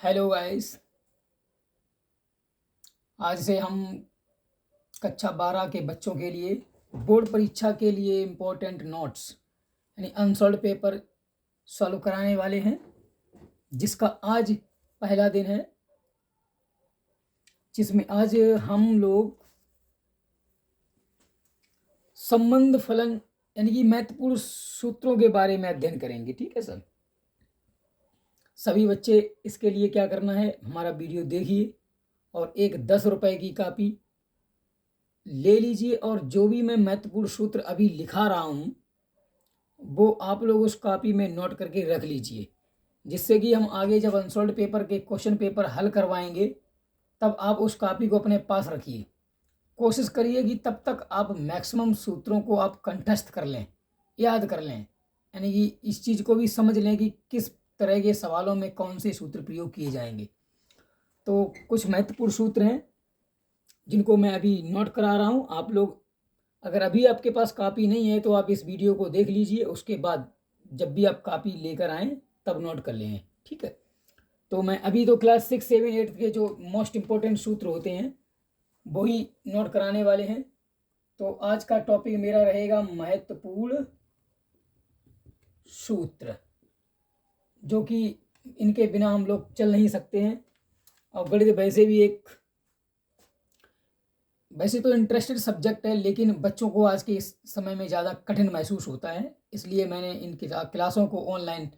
Hello guys. आज से हम कक्षा 12 के बच्चों के लिए बोर्ड परीक्षा के लिए इम्पोर्टेंट नोट्स यानी अनसॉल्व पेपर सॉल्व कराने वाले हैं, जिसका आज पहला दिन है, जिसमें आज हम लोग संबंध फलन यानी कि महत्वपूर्ण सूत्रों के बारे में अध्ययन करेंगे। ठीक है सर। सभी बच्चे इसके लिए क्या करना है, हमारा वीडियो देखिए और एक 10 रुपए की कापी ले लीजिए और जो भी मैं महत्वपूर्ण सूत्र अभी लिखा रहा हूँ वो आप लोग उस कॉपी में नोट करके रख लीजिए, जिससे कि हम आगे जब अनसॉल्व पेपर के क्वेश्चन पेपर हल करवाएंगे तब आप उस कॉपी को अपने पास रखिए। कोशिश करिए कि तब तक आप मैक्सिमम सूत्रों को आप कंठस्थ कर लें, याद कर लें, यानी कि इस चीज़ को भी समझ लें कि किस तरह के सवालों में कौन से सूत्र प्रयोग किए जाएंगे। तो कुछ महत्वपूर्ण सूत्र हैं जिनको मैं अभी नोट करा रहा हूँ। आप लोग अगर अभी आपके पास कॉपी नहीं है तो आप इस वीडियो को देख लीजिए, उसके बाद जब भी आप कॉपी लेकर आएँ तब नोट कर लेंगे। ठीक है। तो मैं अभी तो क्लास 6, 7, 8 के जो मोस्ट इम्पोर्टेंट सूत्र होते हैं वही नोट कराने वाले हैं। तो आज का टॉपिक मेरा रहेगा महत्वपूर्ण सूत्र, जो कि इनके बिना हम लोग चल नहीं सकते हैं। और गणित वैसे तो इंटरेस्टेड सब्जेक्ट है, लेकिन बच्चों को आज के इस समय में ज़्यादा कठिन महसूस होता है, इसलिए मैंने इन क्लासों को ऑनलाइन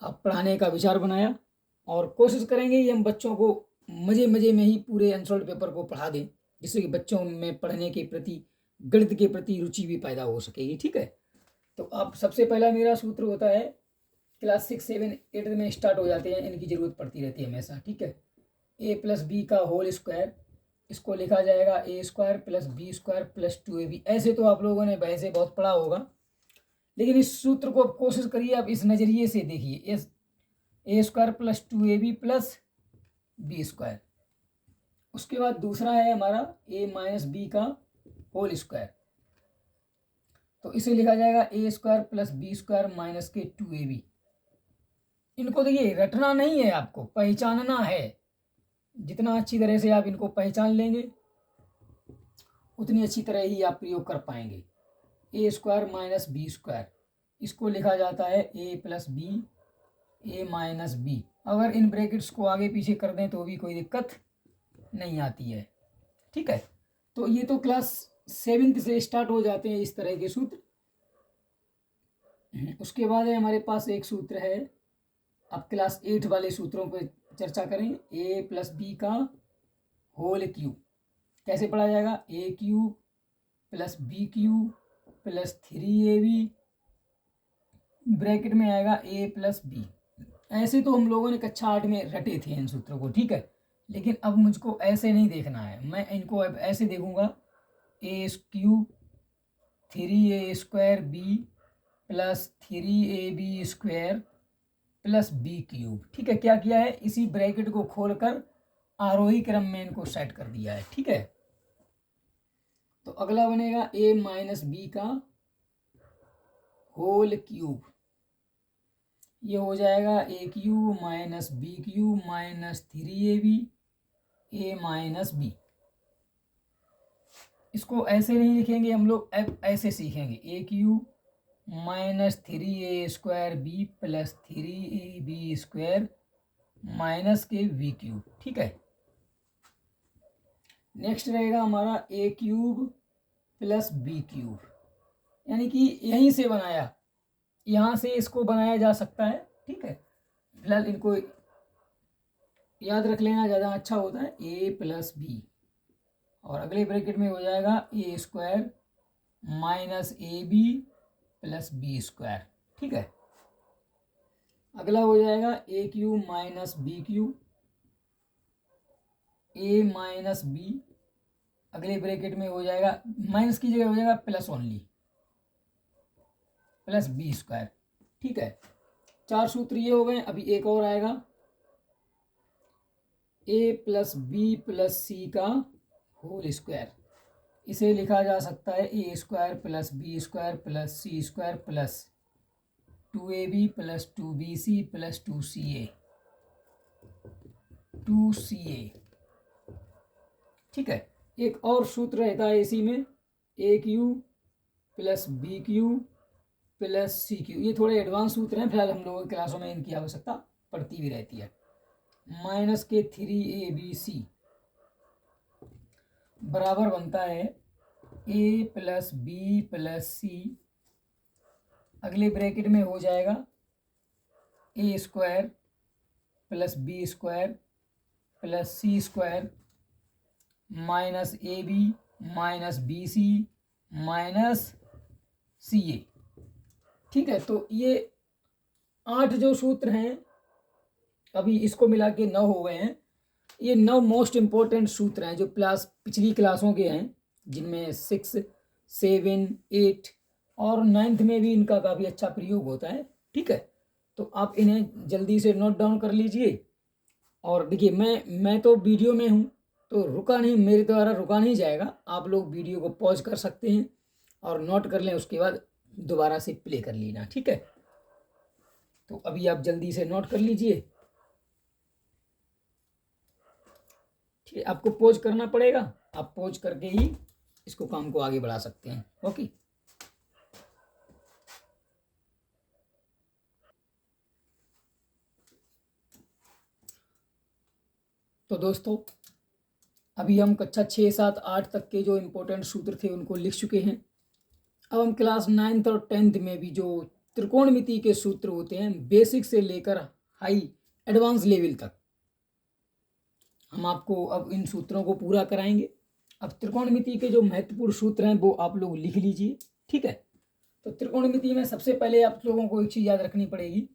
पढ़ाने का विचार बनाया और कोशिश करेंगे कि हम बच्चों को मज़े मज़े में ही पूरे अनसॉल्व पेपर को पढ़ा दें, जिससे कि बच्चों में पढ़ने के प्रति, गणित के प्रति रुचि भी पैदा हो सकेगी। ठीक है। तो आप सबसे पहला मेरा सूत्र होता है, क्लास 6, 7, 8 में स्टार्ट हो जाते हैं, इनकी ज़रूरत पड़ती रहती है हमेशा। ठीक है। ए प्लस बी का होल स्क्वायर, इसको लिखा जाएगा a square plus B square plus 2ab। ऐसे तो आप लोगों ने वैसे बहुत पढ़ा होगा, लेकिन इस सूत्र को अब कोशिश करिए आप इस नज़रिए से देखिए, a square plus 2ab plus B square. उसके बाद दूसरा है हमारा ए माइनस बी का होल स्क्वायर, तो इसे लिखा जाएगा a square plus B square minus के 2ab। इनको देखिए रटना नहीं है, आपको पहचानना है। जितना अच्छी तरह से आप इनको पहचान लेंगे उतनी अच्छी तरह ही आप प्रयोग कर पाएंगे। ए स्क्वायर माइनस बी स्क्वायर, इसको लिखा जाता है a plus B A minus B. अगर इन ब्रैकेट्स को आगे पीछे कर दें तो भी कोई दिक्कत नहीं आती है। ठीक है। तो ये तो क्लास 7th से स्टार्ट हो जाते हैं इस तरह के सूत्र। उसके बाद है हमारे पास एक सूत्र है, अब क्लास 8 वाले सूत्रों पर चर्चा करें। ए प्लस बी का होल क्यूब कैसे पढ़ा जाएगा, a cube plus b cube plus 3ab, bracket में आएगा ए प्लस बी। ऐसे तो हम लोगों ने कक्षा 8 में रटे थे इन सूत्रों को। ठीक है। लेकिन अब मुझको ऐसे नहीं देखना है, मैं इनको अब ऐसे देखूंगा, a cube 3a² b plus 3ab square plus b cube. ठीक है। क्या किया है, इसी ब्रैकेट को खोलकर आरोही क्रम में इनको सेट कर दिया है। ठीक है। तो अगला बनेगा ए माइनस बी का होल क्यूब, ये हो जाएगा a cube minus b cube minus 3ab a minus b. इसको ऐसे नहीं लिखेंगे हम लोग, अब ऐसे सीखेंगे, a cube minus 3a² b plus 3ab square minus के वी क्यूब। ठीक है। नेक्स्ट रहेगा हमारा a cube plus b cube, यानी कि यहीं से बनाया, यहाँ से इसको बनाया जा सकता है। ठीक है। फिलहाल इनको याद रख लेना ज़्यादा अच्छा होता है, ए प्लस बी, और अगले ब्रैकेट में हो जाएगा a square minus a b plus B square. ठीक है। अगला हो जाएगा a cube minus b cube a minus b, अगले ब्रैकेट में हो जाएगा, माइनस की जगह हो जाएगा plus only, plus B square. ठीक है। 4 सूत्र ये हो गए। अभी एक और आएगा, A plus B plus C का होल स्क्वायर, इसे लिखा जा सकता है A square plus B square plus C square plus 2ab plus 2bc plus 2ca। 2CA। ठीक है, एक और सूत्र रहता है इसी में, AQ plus BQ plus CQ। ये थोड़े एडवांस सूत्र हैं, फिलहाल हम लोगों की क्लासों में इनकी आवश्यकता पड़ती भी रहती है। माइनस के 3ABC बराबर बनता है A plus B plus C, अगले ब्रैकेट में हो जाएगा A square plus B square plus C square minus AB minus BC minus CA। ठीक है, तो ये 8 जो सूत्र हैं, अभी इसको मिला के 9 हो गए हैं। ये 9 मोस्ट इम्पोर्टेंट सूत्र हैं जो पिछली क्लासों के हैं, जिनमें 6, 7, 8 और 9th में भी इनका काफ़ी अच्छा प्रयोग होता है। ठीक है, तो आप इन्हें जल्दी से नोट डाउन कर लीजिए। और देखिए, मैं तो वीडियो में हूँ, तो रुका नहीं, मेरे द्वारा रुका नहीं जाएगा। आप लोग वीडियो को पॉज कर सकते हैं और नोट कर लें, उसके बाद दोबारा से प्ले कर लेना। ठीक है, तो अभी आप जल्दी से नोट कर लीजिए। ठीक है, आपको पॉज करना पड़ेगा, आप पॉज करके ही इसको काम को आगे बढ़ा सकते हैं। ओके, तो दोस्तों, अभी हम कक्षा 6, 7, 8 तक के जो इम्पोर्टेंट सूत्र थे उनको लिख चुके हैं। अब हम क्लास 9th और 10th में भी जो त्रिकोणमिति के सूत्र होते हैं, बेसिक से लेकर हाई एडवांस लेवल तक, हम आपको अब इन सूत्रों को पूरा कराएंगे। अब त्रिकोणमिति के जो महत्वपूर्ण सूत्र हैं वो आप लोग लिख लीजिए। ठीक है, तो त्रिकोणमिति में सबसे पहले आप लोगों को एक चीज़ याद रखनी पड़ेगी।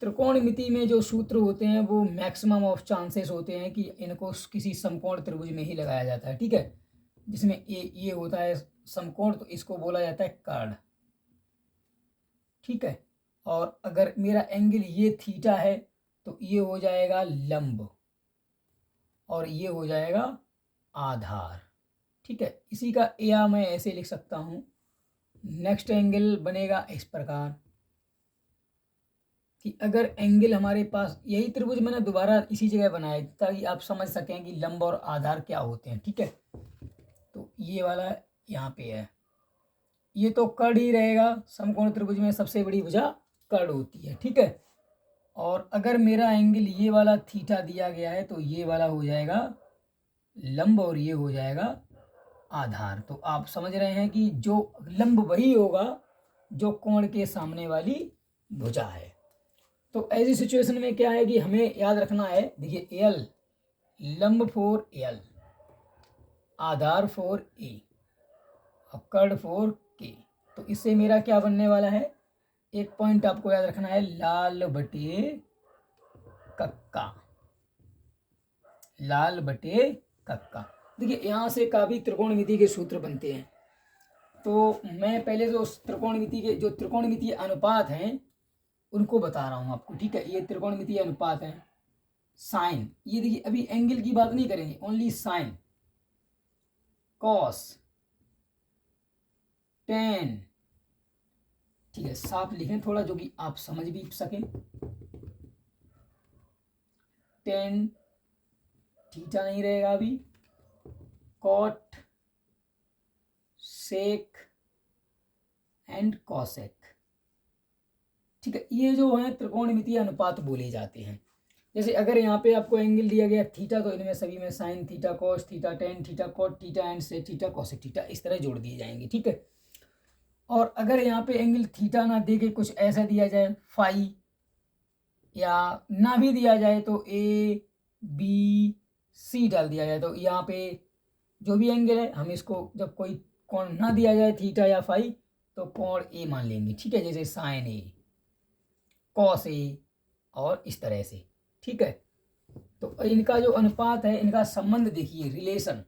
त्रिकोणमिति में जो सूत्र होते हैं वो मैक्सिमम ऑफ चांसेस होते हैं कि इनको किसी समकोण त्रिभुज में ही लगाया जाता है। ठीक है, जिसमें ये होता है समकोण, तो इसको बोला जाता है कर्ण। ठीक है, और अगर मेरा एंगल ये थीटा है तो ये हो जाएगा लंब और ये हो जाएगा आधार। ठीक है, इसी का या मैं ऐसे लिख सकता हूँ, नेक्स्ट एंगल बनेगा इस प्रकार कि अगर एंगल हमारे पास, यही त्रिभुज मैंने दोबारा इसी जगह बनाया ताकि आप समझ सकें कि लंब और आधार क्या होते हैं। ठीक है, तो ये वाला यहाँ पे है, ये तो कर्ण ही रहेगा। समकोण त्रिभुज में सबसे बड़ी भुजा कर्ण होती है। ठीक है, और अगर मेरा एंगल ये वाला थीटा दिया गया है तो ये वाला हो जाएगा लंब और ये हो जाएगा आधार। तो आप समझ रहे हैं कि जो लंब वही होगा जो कोण के सामने वाली भुजा है। तो ऐसी सिचुएशन में क्या है कि हमें याद रखना है, देखिए एल, लंब for L, Aadhaar for a और कर्ण फॉर के। तो इससे मेरा क्या बनने वाला है, एक पॉइंट आपको याद रखना है, लाल बटे कक्का, लाल बटे कक्का। देखिए, यहाँ से काफ़ी त्रिकोणमिति के सूत्र बनते हैं। तो मैं पहले जो त्रिकोणमिति के जो त्रिकोणमितीय अनुपात हैं उनको बता रहा हूँ आपको। ठीक है, ये त्रिकोणमितीय अनुपात है। साइन, ये देखिए, अभी एंगल की बात नहीं करेंगे, ओनली साइन, कॉस, टेन। ठीक है, साफ लिखें थोड़ा, जो कि आप समझ भी सकें। टेन थीटा नहीं रहेगा अभी, कॉट, सेक एंड कॉसेक। ठीक है, ये जो है त्रिकोणमितीय अनुपात बोले जाते हैं। जैसे अगर यहाँ पे आपको एंगल दिया गया थीटा, तो इनमें सभी में sine theta, cos theta, tan theta, cot theta and sec theta, cosec theta, इस तरह जोड़ दिए जाएंगे। ठीक है, और अगर यहाँ पे एंगल थीटा ना दे के कुछ ऐसा दिया जाए फाई, या ना भी दिया जाए तो ए बी सी डाल दिया जाए, तो यहाँ पे जो भी एंगल है हम इसको, जब कोई कोण ना दिया जाए थीटा या फाई, तो कोण ए मान लेंगे। ठीक है, जैसे साइन ए, कॉस ए और इस तरह से। ठीक है, तो इनका जो अनुपात है, इनका संबंध देखिए, रिलेशन,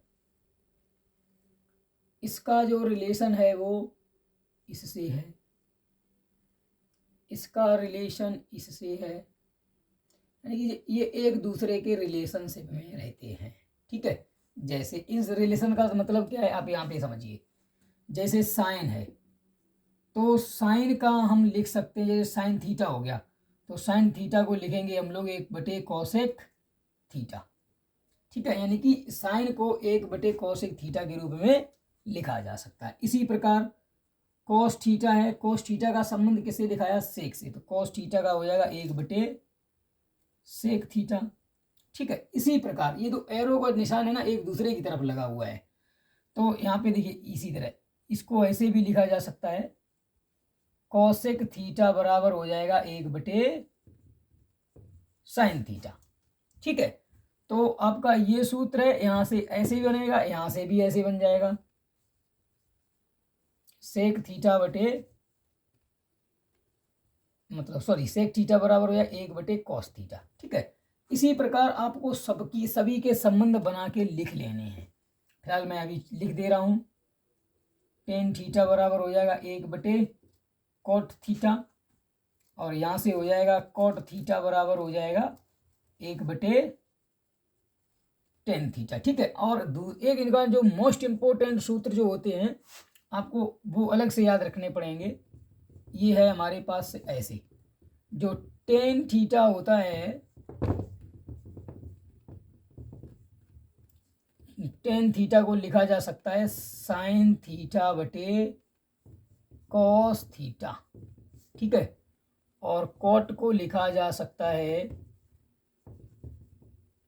इसका जो रिलेशन है वो इससे है, इसका रिलेशन इससे है, यानी कि ये एक दूसरे के रिलेशनशिप में रहते हैं। ठीक है, जैसे इस रिलेशन का मतलब क्या है आप यहाँ पे समझिए। जैसे साइन है, तो साइन का हम लिख सकते हैं, जैसे साइन थीटा हो गया, तो साइन थीटा को लिखेंगे हम लोग 1/कोसेक थीटा। ठीक है, यानी कि साइन को 1/cos थीटा के रूप में लिखा जा सकता है। इसी प्रकार cos थीटा है, cos थीटा का संबंध किससे दिखाया, सेक से, तो cos थीटा का हो जाएगा 1/sec थीटा। ठीक है, इसी प्रकार ये जो एरो का निशान है ना एक दूसरे की तरफ लगा हुआ है, तो यहाँ पे देखिए इसी तरह इसको ऐसे भी लिखा जा सकता है, कॉसेक थीटा बराबर हो जाएगा 1/sin थीटा। ठीक है, तो आपका ये सूत्र है, यहाँ से ऐसे भी बनेगा, यहाँ से भी ऐसे बन जाएगा, सेक थीटा बटे सेक थीटा बराबर हो जाएगा 1/cos थीटा। ठीक है, इसी प्रकार आपको सभी के संबंध बना के लिख लेने हैं। फिलहाल मैं अभी लिख दे रहा हूँ, टेन थीटा बराबर हो जाएगा 1/cot थीटा, और यहाँ से हो जाएगा cot थीटा बराबर हो जाएगा 1/tan थीटा। ठीक है, और एक इनका जो मोस्ट इम्पोर्टेंट सूत्र जो होते हैं आपको वो अलग से याद रखने पड़ेंगे। ये है हमारे पास ऐसे, जो टेन थीटा होता है, टेन थीटा को लिखा जा सकता है साइन थीटा बटे कॉस थीटा। ठीक है, और कॉट को लिखा जा सकता है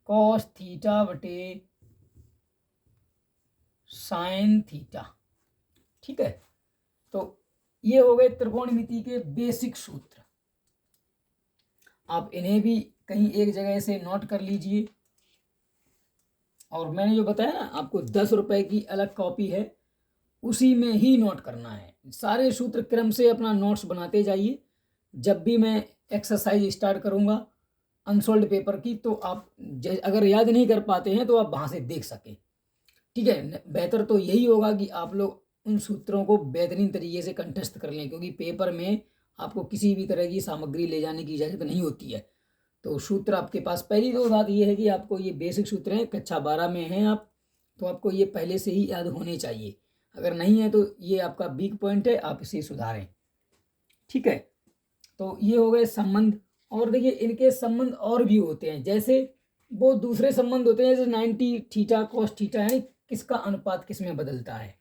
कॉस थीटा बटे साइन थीटा। ठीक है, तो ये हो गए त्रिकोणमिति के बेसिक सूत्र। आप इन्हें भी कहीं एक जगह से नोट कर लीजिए, और मैंने जो बताया ना आपको 10 रुपए की अलग कॉपी है, उसी में ही नोट करना है। सारे सूत्र क्रम से अपना नोट्स बनाते जाइए। जब भी मैं एक्सरसाइज स्टार्ट करूँगा अनसोल्ड पेपर की, तो आप अगर याद नहीं कर पाते हैं तो आप वहाँ से देख सकें। ठीक है, बेहतर तो यही होगा कि आप लोग उन सूत्रों को बेहतरीन तरीके से कंठस्थ कर लें, क्योंकि पेपर में आपको किसी भी तरह की सामग्री ले जाने की इजाज़त नहीं होती है। तो सूत्र आपके पास, पहली तो बात ये है कि आपको ये बेसिक सूत्र हैं, कक्षा 12 में हैं आप, तो आपको ये पहले से ही याद होने चाहिए। अगर नहीं है तो ये आपका वीक पॉइंट है, आप इसे सुधारें। ठीक है, तो ये हो गए संबंध। और देखिए इनके संबंध और भी होते हैं, जैसे वो दूसरे संबंध होते हैं, जैसे 90 थीटा कॉस थीटा, यानी किसका अनुपात किस में बदलता है।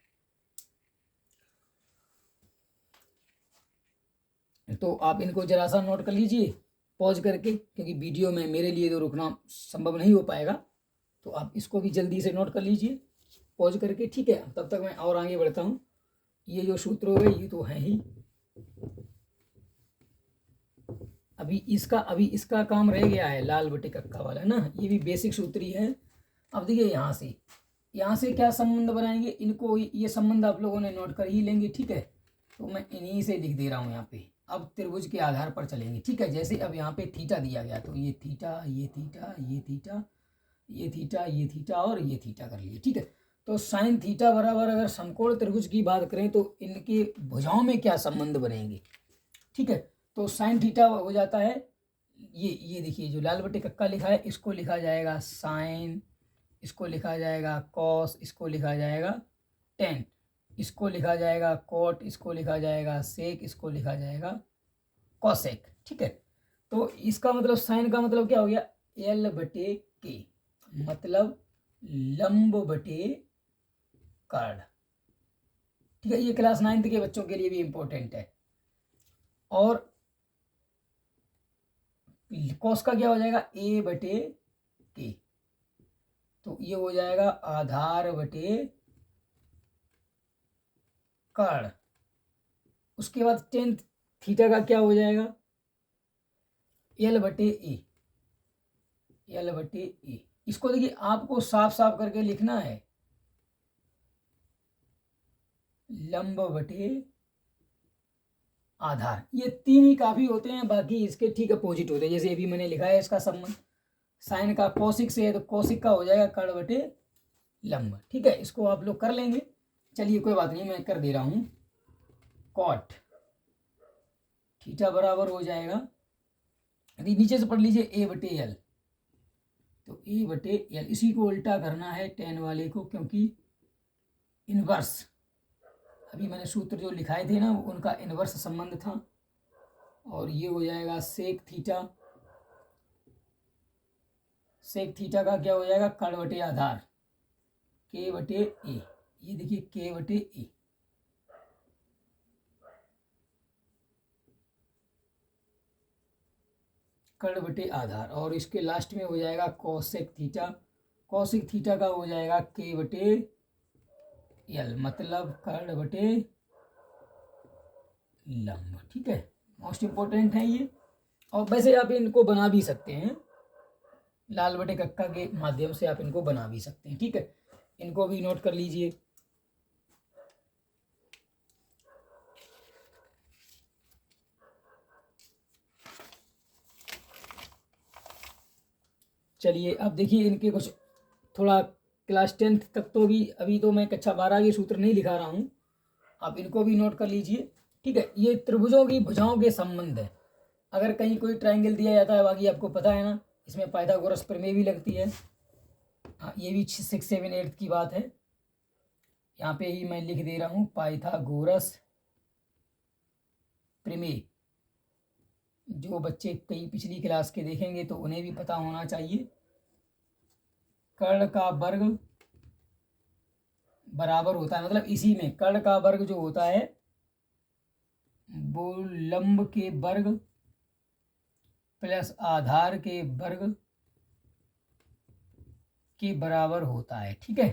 तो आप इनको जरा सा नोट कर लीजिए पॉज करके, क्योंकि वीडियो में मेरे लिए तो रुकना संभव नहीं हो पाएगा, तो आप इसको भी जल्दी से नोट कर लीजिए पॉज करके। ठीक है, तब तक मैं और आगे बढ़ता हूँ। ये जो सूत्र हो गए ये तो है ही, अभी इसका काम रह गया है लाल बटे कक्का वाला ना, ये भी बेसिक सूत्र ही है। अब देखिए यहाँ से क्या संबंध बनाएंगे, इनको ये संबंध आप लोगों ने नोट कर ही लेंगे। ठीक है, तो मैं इन्हीं से लिख दे रहा हूँ यहाँ पे। अब त्रिभुज के आधार पर चलेंगे। ठीक है, जैसे अब यहाँ पे थीटा दिया गया, तो ये थीटा ये थीटा ये थीटा ये थीटा ये थीटा और ये थीटा कर लिए। ठीक है, तो साइन थीटा बराबर, अगर समकोण त्रिभुज की बात करें तो इनके भुजाओं में क्या संबंध बनेंगे। ठीक है, तो साइन थीटा हो जाता है ये देखिए जो लाल बटे कक्का लिखा है, इसको लिखा जाएगा साइन, इसको लिखा जाएगा कॉस, इसको लिखा जाएगा टेन, इसको लिखा जाएगा कोट, इसको लिखा जाएगा सेक, इसको लिखा जाएगा कॉसेक। ठीक है, तो इसका मतलब साइन का मतलब क्या हो गया, एल बटे के, मतलब लंब बटे कर्ण। ठीक है, ये क्लास 9th के बच्चों के लिए भी इंपॉर्टेंट है। और कॉस का क्या हो जाएगा, ए बटे के, तो ये हो जाएगा आधार बटे कर्ण। उसके बाद टेन थीटा का क्या हो जाएगा, एल बटे ए, एल बटे ए। इसको देखिए आपको साफ साफ करके लिखना है, लंब बटे आधार। ये तीन ही काफी होते हैं, बाकी इसके ठीक अपोजिट होते हैं। जैसे अभी मैंने लिखा है इसका संबंध साइन का कोसिक से है, तो कोसिक का हो जाएगा कर्ण बटे लंब। ठीक है, इसको आप लोग कर लेंगे। चलिए कोई बात नहीं, मैं कर दे रहा हूं, कॉट थीटा बराबर हो जाएगा, यदि नीचे से पढ़ लीजिए ए बटे एल, तो ए बटे एल, इसी को उल्टा करना है टेन वाले को, क्योंकि इनवर्स, अभी मैंने सूत्र जो लिखाए थे ना उनका इनवर्स संबंध था। और ये हो जाएगा सेक थीटा, सेक थीटा का क्या हो जाएगा, कर्ण बटे आधार के बटे ए। ये देखिए के बटे ए, कर्ण बटे आधार, और इसके लास्ट में हो जाएगा कोसेक थीटा। कोसेक थीटा का हो जाएगा के बटे एल, मतलब कर्ण बटे लंब। ठीक है, मोस्ट इंपॉर्टेंट है ये। और वैसे आप इनको बना भी सकते हैं, लाल बटे कक्का के माध्यम से आप इनको बना भी सकते हैं। ठीक है, इनको भी नोट कर लीजिए। चलिए अब देखिए इनके कुछ थोड़ा क्लास 10th तक तो भी, अभी तो मैं कक्षा 12 के सूत्र नहीं लिखा रहा हूँ, आप इनको भी नोट कर लीजिए। ठीक है, ये त्रिभुजों की भुजाओं के संबंध है। अगर कहीं कोई ट्रायंगल दिया जाता है, बाकी आपको पता है ना, इसमें पाइथागोरस प्रमेय भी लगती है। हाँ, ये भी 6, 7, 8 की बात है। यहाँ पे ही मैं लिख दे रहा हूँ, पाइथागोरस प्रमेय। जो बच्चे कई पिछली क्लास के देखेंगे तो उन्हें भी पता होना चाहिए। कर्ण का वर्ग बराबर होता है, मतलब इसी में कर्ण का वर्ग जो होता है वो लंब के वर्ग प्लस आधार के वर्ग के बराबर होता है। ठीक है,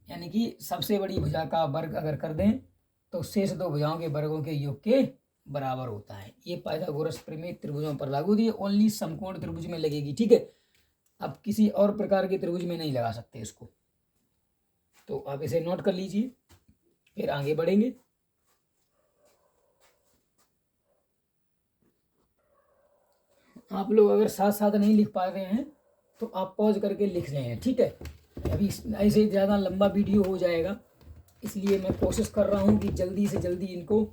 यानी कि सबसे बड़ी भुजा का वर्ग अगर कर दें तो शेष दो भुजाओं के वर्गों के योग के बराबर होता है। ये पाइथागोरस प्रमेय त्रिभुजों पर लागू थी, ओनली समकोण त्रिभुज में लगेगी। ठीक है, आप किसी और प्रकार के त्रिभुज में नहीं लगा सकते इसको, तो आप इसे नोट कर लीजिए, फिर आगे बढ़ेंगे। आप लोग अगर साथ साथ नहीं लिख पा रहे हैं तो आप पॉज करके लिख रहे हैं। ठीक है, अभी ऐसे ज़्यादा लंबा वीडियो हो जाएगा, इसलिए मैं कोशिश कर रहा हूँ कि जल्दी से जल्दी इनको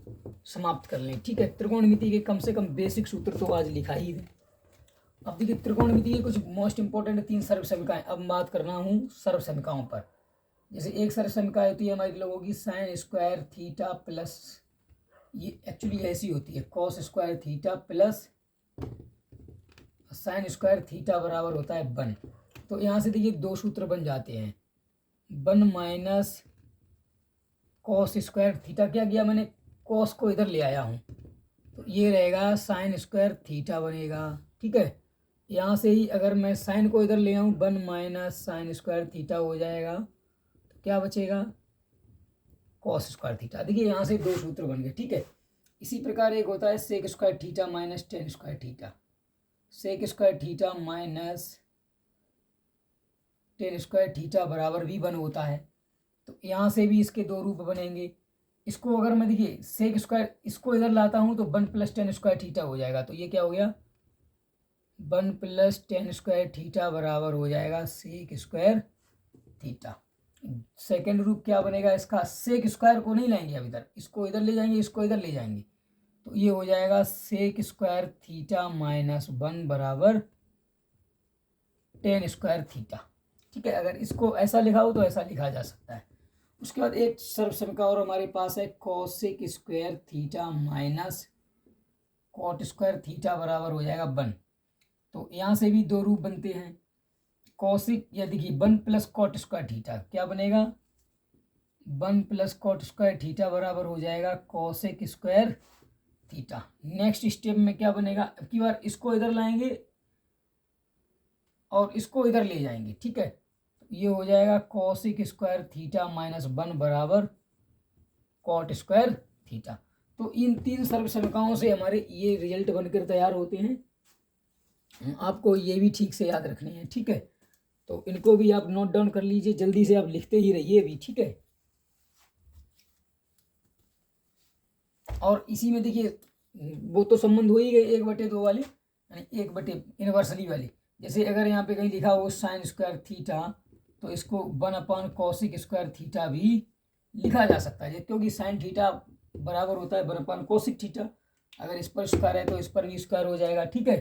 समाप्त कर लें। ठीक है, त्रिकोणमिति के कम से कम बेसिक सूत्र तो आज लिखा ही है। अब देखिए त्रिकोणमिति के कुछ मोस्ट इंपॉर्टेंट 3 सर्वसमीकाएं। अब बात करना हूँ सर्वसमीकाओं पर। जैसे एक सर्वसमीका होती है हमारी लोगों की साइन स्क्वायर थीटा प्लस, ये एक्चुअली ऐसी होती है, cos square theta plus sine square theta बराबर होता है 1। तो यहाँ से देखिए दो सूत्र बन जाते हैं, 1 माइनस कॉस स्क्वायर थीटा। क्या किया मैंने, कॉस को इधर ले आया हूँ, तो ये रहेगा साइन स्क्वायर थीटा बनेगा। ठीक है, यहाँ से ही अगर मैं साइन को इधर ले आऊँ, 1 माइनस साइन स्क्वायर थीटा हो जाएगा, तो क्या बचेगा, कॉस स्क्वायर थीटा। देखिए यहाँ से दो सूत्र बन गए। ठीक है, इसी प्रकार एक होता है sec square theta minus tan square theta. Sec square theta minus tan square theta बराबर भी 1 होता है। तो यहाँ से भी इसके दो रूप बनेंगे। इसको अगर मैं देखिए सेक स्क्वायर इसको इधर लाता हूँ तो 1 प्लस टेन स्क्वायर थीटा हो जाएगा, तो ये क्या हो गया, 1 प्लस टेन स्क्वायर थीटा बराबर हो जाएगा सेक स्क्वायर थीटा। सेकेंड रूप क्या बनेगा इसका, सेक स्क्वायर को नहीं लाएंगे अब इधर, इसको इधर ले जाएंगे, इसको इधर ले जाएंगे, तो ये हो जाएगा सेक स्क्वायर थीटा माइनस 1 बराबर टेन स्क्वायर थीटा। ठीक है, अगर इसको ऐसा लिखा हो तो ऐसा लिखा जा सकता है। उसके बाद एक सर्वसमीका और हमारे पास है cosec square theta minus cot square theta बराबर हो जाएगा 1। तो यहाँ से भी दो रूप बनते हैं, कॉसिक, या देखिए 1 प्लस कॉट स्क्वायर थीटा क्या बनेगा, 1 प्लस कॉट स्क्वायर थीटा बराबर हो जाएगा cosec square theta. Next step में क्या बनेगा, अब की बार इसको इधर लाएंगे और इसको इधर ले जाएंगे। ठीक है, ये हो जाएगा कॉसिक स्क्वायर थीटा माइनस 1 बराबर कॉट स्क्वायर थीटा। तो इन 3 सर्वसमीकाओं से हमारे ये रिजल्ट बनकर तैयार होते हैं। आपको ये भी ठीक से याद रखने हैं। ठीक है, तो इनको भी आप नोट डाउन कर लीजिए, जल्दी से आप लिखते ही रहिए भी। ठीक है, और इसी में देखिए वो तो संबंध हो ही गए 1/2 वाले, यानी 1 इनवर्सली वाले। जैसे अगर यहाँ पे कहीं लिखा हो साइन स्क्वायर थीटा, तो इसको 1 कॉसिक स्क्वायर थीटा भी लिखा जा सकता है, क्योंकि साइन थीटा बराबर होता है 1 कॉसिक थीटा। अगर इस पर स्क्वायर है तो इस पर भी स्क्वायर हो जाएगा। ठीक है,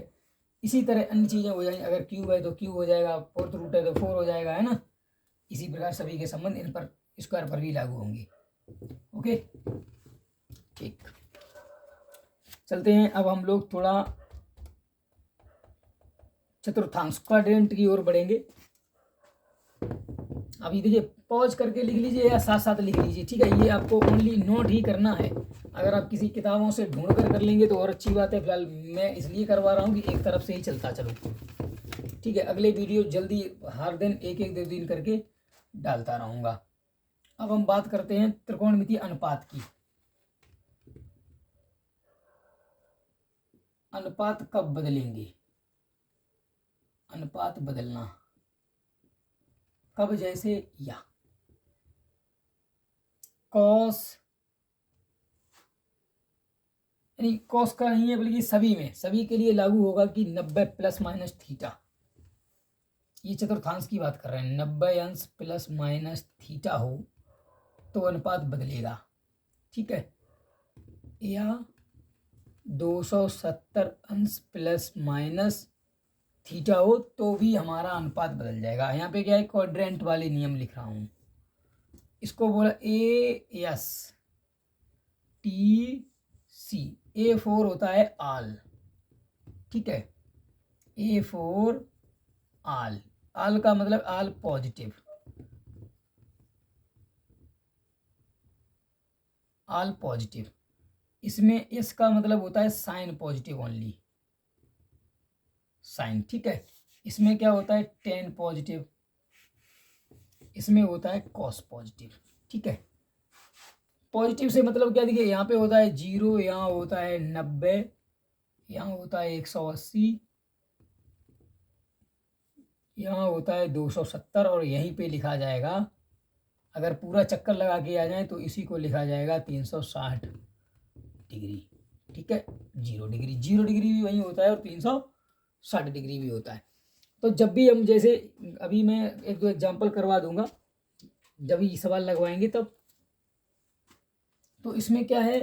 इसी तरह अन्य चीज़ें हो जाएंगी, अगर क्यूब है तो क्यूब हो जाएगा, फोर्थ रूट है तो 4 हो जाएगा, है ना। इसी प्रकार सभी के संबंध इन पर स्क्वायर पर भी लागू होंगे। ओके, ठीक, चलते हैं अब हम लोग थोड़ा चतुर्थांश क्वाड्रेंट की ओर बढ़ेंगे। अभी देखिए, पॉज करके लिख लीजिए या साथ साथ लिख लीजिए, ठीक है। ये आपको ओनली नोट ही करना है। अगर आप किसी किताबों से ढूंढ कर लेंगे तो और अच्छी बात है। फिलहाल मैं इसलिए करवा रहा हूँ कि एक तरफ से ही चलता चलो, ठीक है। अगले वीडियो जल्दी हर दिन एक एक दो दिन करके डालता रहूँगा। अब हम बात करते हैं त्रिकोणमितीय अनुपात की। अनुपात कब बदलेंगे? अनुपात बदलना कब? जैसे या कॉस, यानी कॉस का नहीं है बल्कि सभी में, सभी के लिए लागू होगा कि 90 प्लस माइनस थीटा। ये चतुर्थांश की बात कर रहे हैं। 90 अंश प्लस माइनस थीटा हो तो अनुपात बदलेगा, ठीक है। या 270 अंश प्लस माइनस थीटा हो तो भी हमारा अनुपात बदल जाएगा। यहाँ पे क्या है, क्वाड्रेंट वाले नियम लिख रहा हूँ। इसको बोला AS TC। A4 होता है आल, ठीक है। A4 आल, आल का मतलब आल पॉजिटिव, आल पॉजिटिव। इसमें इस का मतलब होता है साइन पॉजिटिव ओनली, साइन, ठीक है। इसमें क्या होता है, टेन पॉजिटिव। इसमें होता है कॉस पॉजिटिव, ठीक है। पॉजिटिव से मतलब क्या, देखिए यहाँ पे होता है 0, यहाँ होता है 90, यहाँ होता है 180, यहाँ होता है 270 और यहीं पे लिखा जाएगा, अगर पूरा चक्कर लगा के आ जाए तो इसी को लिखा जाएगा 360 डिग्री, ठीक है। 0 डिग्री, 0 डिग्री भी वहीं होता है और 360 डिग्री भी होता है। तो जब भी हम, जैसे अभी मैं एक दो एग्जांपल करवा दूंगा जब ये सवाल लगवाएंगे तब। तो इसमें क्या है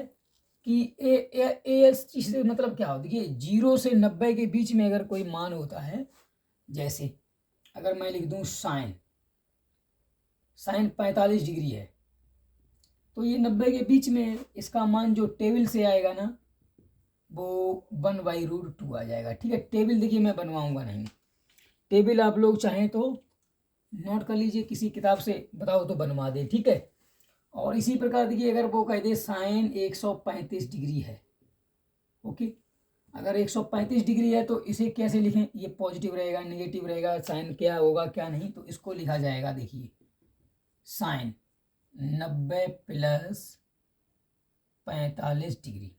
कि एस से मतलब क्या हो, देखिए 0 से 90 के बीच में अगर कोई मान होता है, जैसे अगर मैं लिख दूं साइन, साइन 45 डिग्री है, तो ये 90 के बीच में है। इसका मान जो टेबल से आएगा ना वो 1/√2 आ जाएगा, ठीक है। टेबल देखिए मैं बनवाऊंगा नहीं, टेबल आप लोग चाहें तो नोट कर लीजिए, किसी किताब से बताओ तो बनवा दे, ठीक है। और इसी प्रकार देखिए, अगर वो कह दे साइन 135 डिग्री है, ओके। अगर 135 डिग्री है तो इसे कैसे लिखें, ये पॉजिटिव रहेगा नेगेटिव रहेगा, साइन क्या होगा क्या नहीं, तो इसको लिखा जाएगा, देखिए साइन 90 प्लस 45 डिग्री,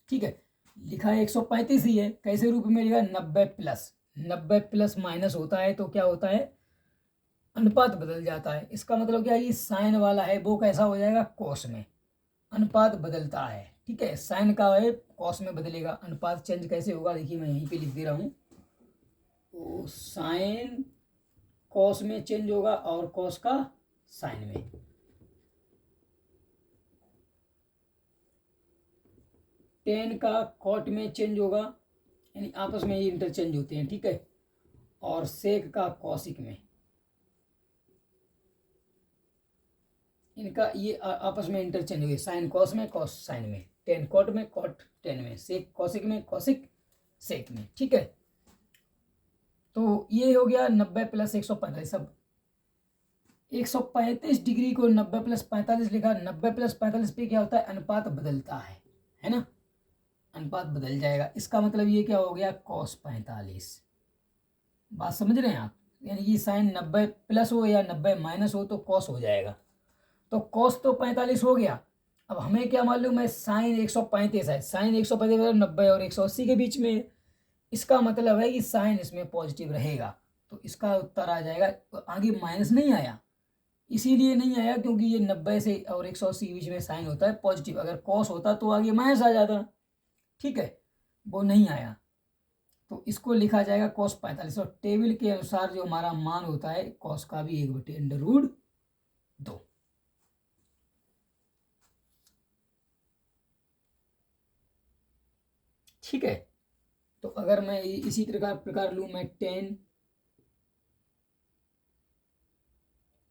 ठीक है। लिखा है 135 ही है, कैसे रूप में लिखा, 90 प्लस, 90 प्लस माइनस होता है तो क्या होता है, अनुपात बदल जाता है। इसका मतलब क्या है, ये साइन वाला है वो कैसा हो जाएगा, कॉस में, अनुपात बदलता है, ठीक है। साइन का है कॉस में बदलेगा। अनुपात चेंज कैसे होगा, देखिए मैं यहीं पे लिख दे रहा हूँ। तो साइन कॉस में चेंज होगा और कॉस का साइन में। टेन का कॉट में चेंज होगा, यानी आपस में ये इंटरचेंज होते हैं, ठीक है। और सेक का कॉसिक में, इनका ये आपस में इंटरचेंज हुए, साइन कॉस में कॉस साइन में, टेन कॉट में कॉट टेन में, सेक कॉसिक में कॉसिक सेक में, ठीक है। तो ये हो गया 90 प्लस 145। सब 135 डिग्री को 90 प्लस 45 लिखा, 90 प्लस 45 पे क्या होता है, अनुपात बदलता है ना, अनुपात बदल जाएगा। इसका मतलब ये क्या हो गया, कॉस 45। बात समझ रहे हैं आप, यानी कि साइन 90 प्लस हो या 90 माइनस हो तो कॉस हो जाएगा। तो कॉस तो 45 हो गया। अब हमें क्या मालूम है, साइन 135 है, साइन 135 90 और 180 के बीच में। इसका मतलब है कि साइन इसमें पॉजिटिव रहेगा, तो इसका उत्तर आ जाएगा। तो आगे माइनस नहीं आया, इसीलिए नहीं आया क्योंकि ये 90 से और 180 के बीच में साइन होता है पॉजिटिव। अगर कॉस होता तो आगे माइनस आ जाता, ठीक है। वो नहीं आया तो इसको लिखा जाएगा कॉस 45। और टेबल के अनुसार जो हमारा मान होता है कॉस का भी 1/√2। ठीक है। तो अगर मैं इसी प्रकार लूँ, मैं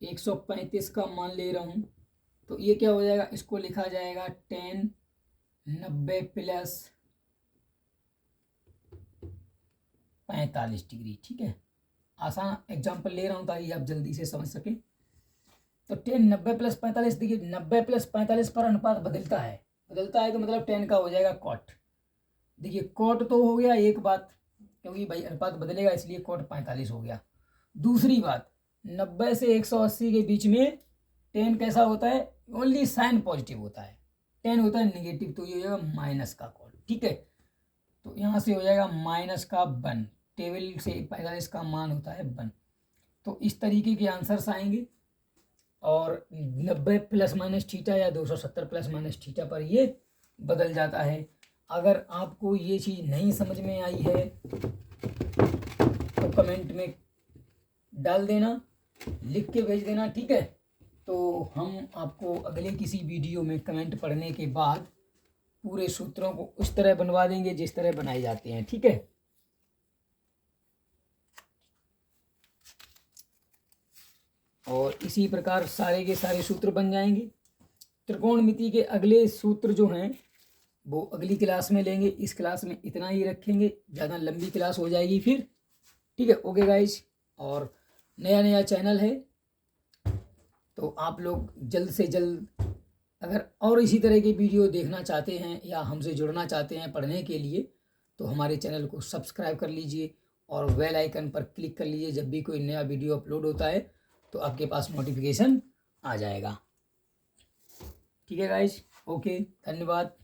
135 का मान ले रहा हूँ, तो ये क्या हो जाएगा, इसको लिखा जाएगा 90 प्लस 45 डिग्री। ठीक है, आसान एग्जाम्पल ले रहा हूँ ताकि आप जल्दी से समझ सकें। तो tan 90 प्लस 45, देखिए 90 प्लस 45 पर अनुपात बदलता है तो मतलब tan का हो जाएगा cot। देखिए cot तो हो गया एक बात, क्योंकि भाई अनुपात बदलेगा इसलिए cot 45 हो गया। दूसरी बात, 90 से 180 के बीच में tan कैसा होता है, ओनली साइन पॉजिटिव होता है, tan होता है नेगेटिव, तो ये हो जाएगा माइनस का cot। ठीक है, तो यहाँ से हो जाएगा माइनस का 1, टेबल से 45 का मान होता है 1। तो इस तरीके के आंसर्स आएंगे। और 90 प्लस माइनस थीटा या 270 प्लस माइनस थीटा पर ये बदल जाता है। अगर आपको ये चीज़ नहीं समझ में आई है तो कमेंट में डाल देना, लिख के भेज देना। ठीक है, तो हम आपको अगले किसी वीडियो में कमेंट पढ़ने के बाद पूरे सूत्रों को उस तरह बनवा देंगे जिस तरह बनाए जाते हैं। ठीक है, और इसी प्रकार सारे के सारे सूत्र बन जाएंगे। त्रिकोणमिति के अगले सूत्र जो हैं वो अगली क्लास में लेंगे, इस क्लास में इतना ही रखेंगे, ज़्यादा लंबी क्लास हो जाएगी फिर। ठीक है, ओके गाइज। और नया चैनल है तो आप लोग जल्द से जल्द अगर और इसी तरह की वीडियो देखना चाहते हैं या हमसे जुड़ना चाहते हैं पढ़ने के लिए तो हमारे चैनल को सब्सक्राइब कर लीजिए और बेल आइकन पर क्लिक कर लीजिए। जब भी कोई नया वीडियो अपलोड होता है तो आपके पास नोटिफिकेशन आ जाएगा। ठीक है गाइज, ओके, धन्यवाद।